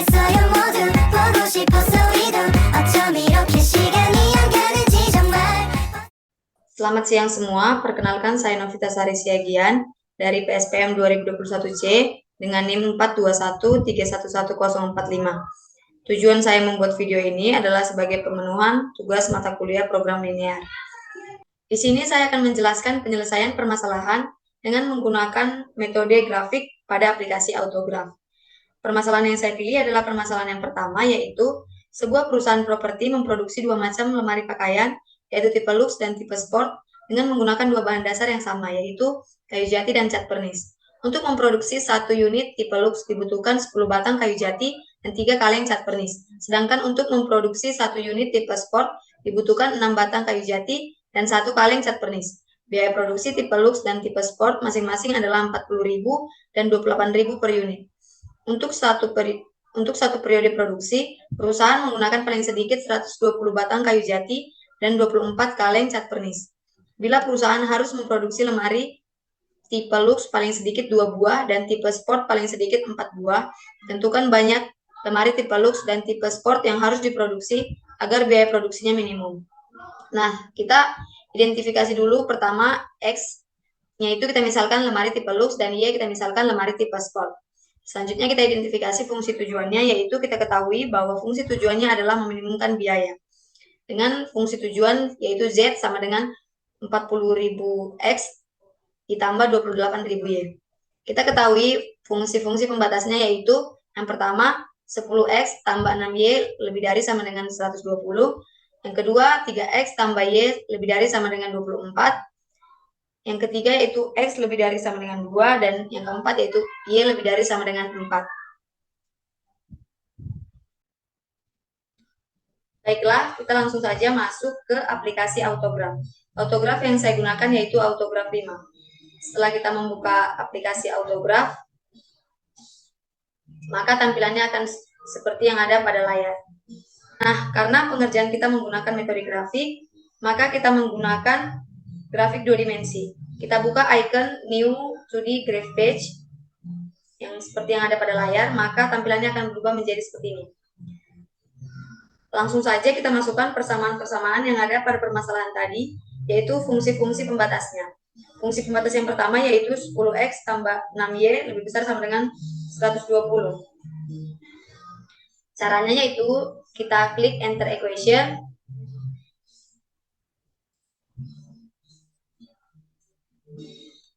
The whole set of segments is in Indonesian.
있어요 모두 보고 싶어서 이도 어쩜 이렇게 시간이 안 가는지 정말. Selamat siang semua, perkenalkan saya Novita Sari Siagian dari PSPM 2021C dengan NIM 421311045. Tujuan saya membuat video ini adalah sebagai pemenuhan tugas mata kuliah program linear. Di sini saya akan menjelaskan penyelesaian permasalahan dengan menggunakan metode grafik pada aplikasi Autograph. Permasalahan yang saya pilih adalah permasalahan yang pertama, yaitu sebuah perusahaan properti memproduksi dua macam lemari pakaian, yaitu tipe luxe dan tipe sport, dengan menggunakan dua bahan dasar yang sama, yaitu kayu jati dan cat pernis. Untuk memproduksi satu unit tipe luxe dibutuhkan 10 batang kayu jati dan 3 kaleng cat pernis. Sedangkan untuk memproduksi satu unit tipe sport dibutuhkan 6 batang kayu jati dan 1 kaleng cat pernis. Biaya produksi tipe luxe dan tipe sport masing-masing adalah 40.000 dan 28.000 per unit. Untuk satu periode produksi, perusahaan menggunakan paling sedikit 120 batang kayu jati dan 24 kaleng cat pernis. Bila perusahaan harus memproduksi lemari tipe luxe paling sedikit 2 buah dan tipe sport paling sedikit 4 buah, tentukan banyak lemari tipe luxe dan tipe sport yang harus diproduksi agar biaya produksinya minimum. Nah, kita identifikasi dulu pertama X-nya itu kita misalkan lemari tipe luxe dan Y kita misalkan lemari tipe sport. Selanjutnya kita identifikasi fungsi tujuannya, yaitu kita ketahui bahwa fungsi tujuannya adalah meminimumkan biaya. Dengan fungsi tujuan yaitu Z sama dengan 40.000 X ditambah 28.000 Y. Kita ketahui fungsi-fungsi pembatasnya, yaitu yang pertama 10X tambah 6Y lebih dari sama dengan 120. Yang kedua 3X tambah Y lebih dari sama dengan 24. Yang ketiga yaitu X lebih dari sama dengan 2, dan yang keempat yaitu Y lebih dari sama dengan 4. Baiklah, kita langsung saja masuk ke aplikasi Autograph. Autograph yang saya gunakan yaitu Autograph 5. Setelah kita membuka aplikasi Autograph, maka tampilannya akan seperti yang ada pada layar. Nah, karena pengerjaan kita menggunakan metode grafik, maka kita menggunakan grafik 2 dimensi. Kita buka icon New 2D Graph Page yang seperti yang ada pada layar, maka tampilannya akan berubah menjadi seperti ini. Langsung saja kita masukkan persamaan-persamaan yang ada pada permasalahan tadi, yaitu fungsi-fungsi pembatasnya. Fungsi pembatas yang pertama yaitu 10X tambah 6Y lebih besar sama dengan 120. Caranya yaitu kita klik enter equation.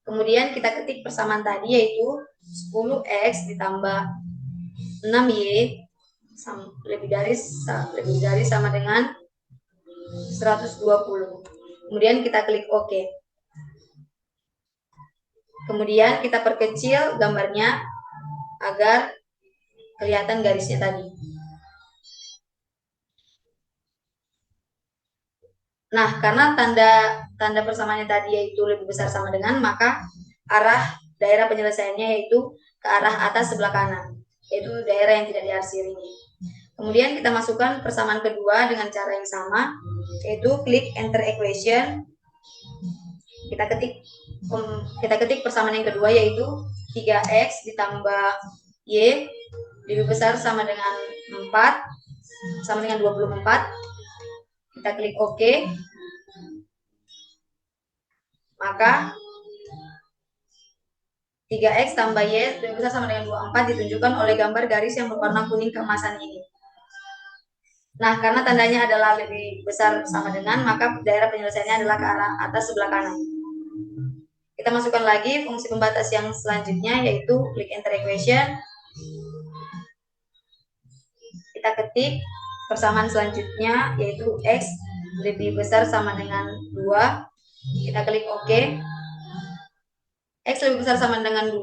Kemudian kita ketik persamaan tadi yaitu 10X ditambah 6Y lebih dari sama dengan 120. Kemudian kita klik OK. Kemudian kita perkecil gambarnya agar kelihatan garisnya tadi. Nah, karena tanda persamaannya tadi yaitu lebih besar sama dengan, maka arah daerah penyelesaiannya yaitu ke arah atas sebelah kanan, yaitu daerah yang tidak diarsiringi. Kemudian kita masukkan persamaan kedua dengan cara yang sama, yaitu klik enter equation. Kita ketik persamaan yang kedua yaitu 3X ditambah Y lebih besar sama dengan 4 sama dengan 24. Kita klik OK. Maka 3X tambah Y lebih besar sama dengan 24 ditunjukkan oleh gambar garis yang berwarna kuning keemasan ini. Nah, karena tandanya adalah lebih besar sama dengan, maka daerah penyelesaiannya adalah ke arah atas sebelah kanan. Kita masukkan lagi fungsi pembatas yang selanjutnya yaitu klik enter equation. Kita ketik persamaan selanjutnya yaitu X lebih besar sama dengan 2. Kita klik OK. X lebih besar sama dengan 2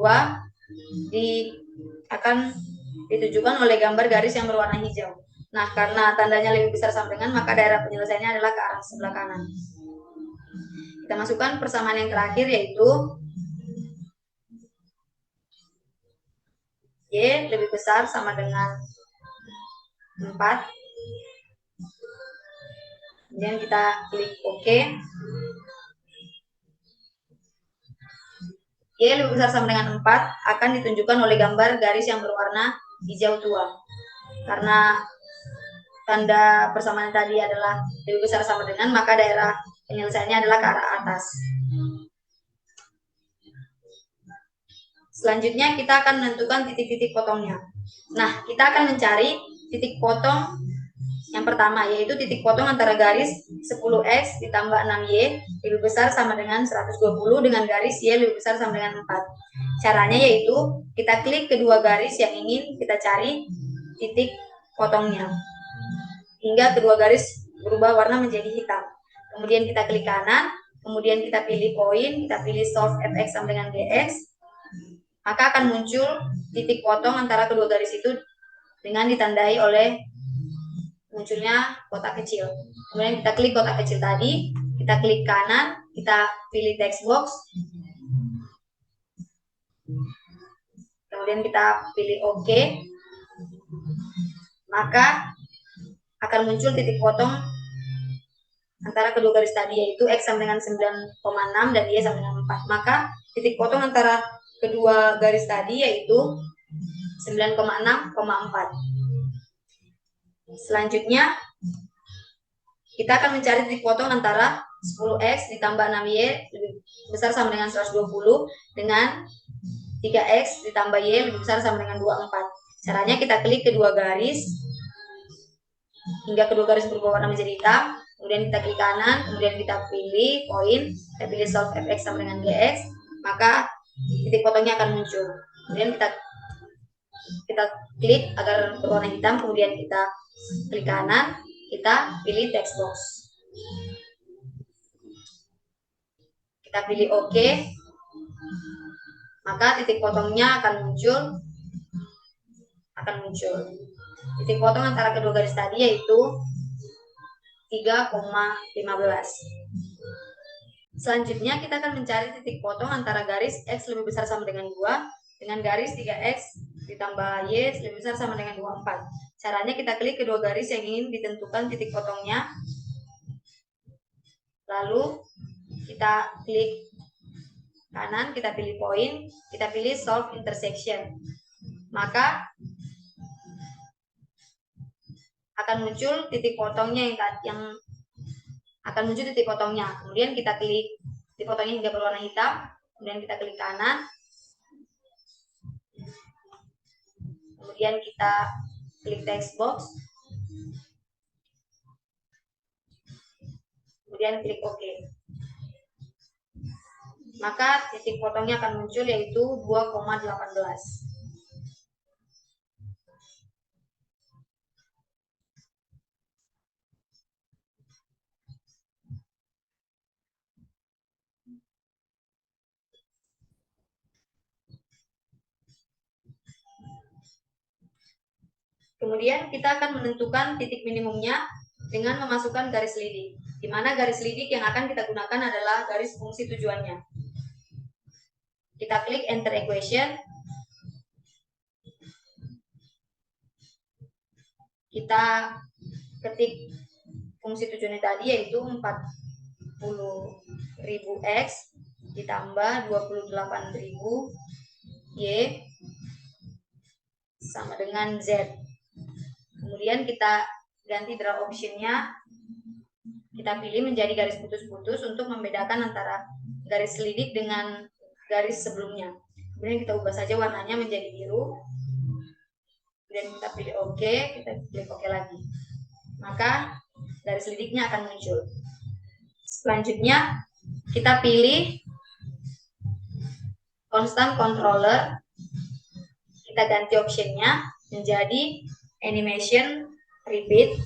akan ditunjukkan oleh gambar garis yang berwarna hijau. Nah, karena tandanya lebih besar sama dengan, maka daerah penyelesaiannya adalah ke arah sebelah kanan. Kita masukkan persamaan yang terakhir yaitu Y lebih besar sama dengan 4. Kemudian kita klik OK. Y lebih besar sama dengan 4 akan ditunjukkan oleh gambar garis yang berwarna hijau tua. karena tanda persamaan tadi adalah lebih besar sama dengan, maka daerah penyelesaiannya adalah ke arah atas. Selanjutnya kita akan menentukan titik-titik potongnya. Nah, kita akan mencari titik potong yang pertama, yaitu titik potong antara garis 10x ditambah 6y lebih besar sama dengan 120 dengan garis y lebih besar sama dengan 4. Caranya yaitu kita klik kedua garis yang ingin kita cari titik potongnya, hingga kedua garis berubah warna menjadi hitam. Kemudian kita klik kanan, kemudian kita pilih poin, kita pilih solve fx sama dengan dx, maka akan muncul titik potong antara kedua garis itu dengan ditandai oleh munculnya kotak kecil. Kemudian kita klik kotak kecil tadi, kita klik kanan, kita pilih text box, kemudian kita pilih OK, maka akan muncul titik potong antara kedua garis tadi, yaitu X sama dengan 9,6 dan Y sama dengan 4. Maka titik potong antara kedua garis tadi yaitu 9,6,4. Selanjutnya kita akan mencari titik potong antara 10x ditambah 6y lebih besar sama dengan 120 dengan 3x ditambah y lebih besar sama dengan 24. Caranya kita klik kedua garis hingga kedua garis berubah warna menjadi hitam, kemudian kita klik kanan, kemudian kita pilih poin, kita pilih solve fx sama dengan dx, maka titik potongnya akan muncul. Kemudian kita klik agar berwarna hitam, kemudian kita klik kanan, kita pilih text box, kita pilih OK, maka titik potongnya akan muncul. Titik potong antara kedua garis tadi yaitu 3,15. Selanjutnya kita akan mencari titik potong antara garis X lebih besar sama dengan 2 dengan garis 3X ditambah Y lebih besar sama dengan 24. Caranya kita klik kedua garis yang ingin ditentukan titik potongnya, lalu kita klik kanan, kita pilih poin, kita pilih solve intersection, maka akan muncul titik potongnya yang akan muncul titik potongnya. Kemudian kita klik titik potongnya hingga berwarna hitam, kemudian kita klik kanan, kemudian kita klik text box, kemudian klik OK, maka titik potongnya akan muncul yaitu 2,18. Kemudian kita akan menentukan titik minimumnya dengan memasukkan garis lidik, di mana garis lidik yang akan kita gunakan adalah garis fungsi tujuannya. Kita klik enter equation, kita ketik fungsi tujuannya tadi yaitu 40.000x ditambah 28.000 y sama dengan z. Kemudian kita ganti draw optionnya, kita pilih menjadi garis putus-putus untuk membedakan antara garis lidik dengan garis sebelumnya. Kemudian kita ubah saja warnanya menjadi biru, kemudian kita pilih OK, kita klik OK lagi, maka garis lidiknya akan muncul. Selanjutnya kita pilih constant controller, kita ganti optionnya menjadi animation repeat,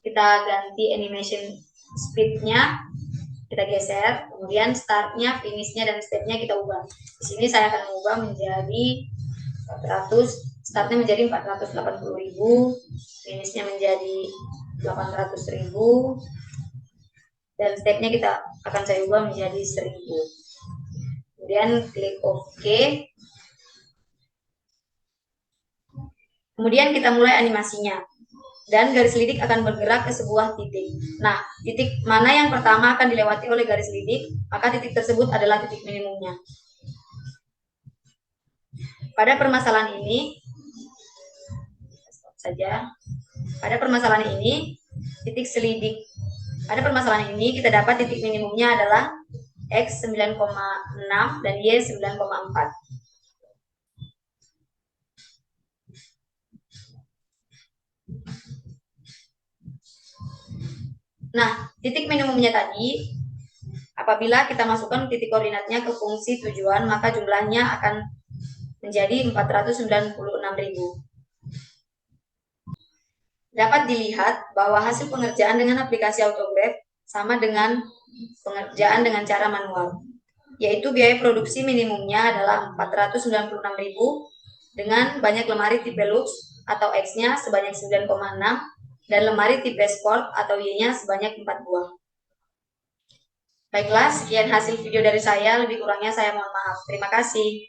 kita ganti animation speednya, kita geser, kemudian startnya, finishnya, dan stepnya kita ubah. Di sini saya akan ubah menjadi 400, startnya menjadi 480.000, finishnya menjadi 800.000, dan stepnya saya ubah menjadi 1000. Kemudian klik OK. Kemudian kita mulai animasinya, dan garis lidik akan bergerak ke sebuah titik. Nah, titik mana yang pertama akan dilewati oleh garis lidik, maka titik tersebut adalah titik minimumnya. Pada permasalahan ini, saja. Pada permasalahan ini, pada permasalahan ini kita dapat titik minimumnya adalah X 9,6 dan Y 9,4. Nah, titik minimumnya tadi, apabila kita masukkan titik koordinatnya ke fungsi tujuan, maka jumlahnya akan menjadi 496.000. Dapat dilihat bahwa hasil pengerjaan dengan aplikasi Autograph sama dengan pengerjaan dengan cara manual, yaitu biaya produksi minimumnya adalah 496.000 dengan banyak lemari tipe Lux atau X-nya sebanyak 9,6 dan lemari tipe Sport atau Y-nya sebanyak 4 buah. Baiklah, sekian hasil video dari saya. Lebih kurangnya saya mohon maaf. Terima kasih.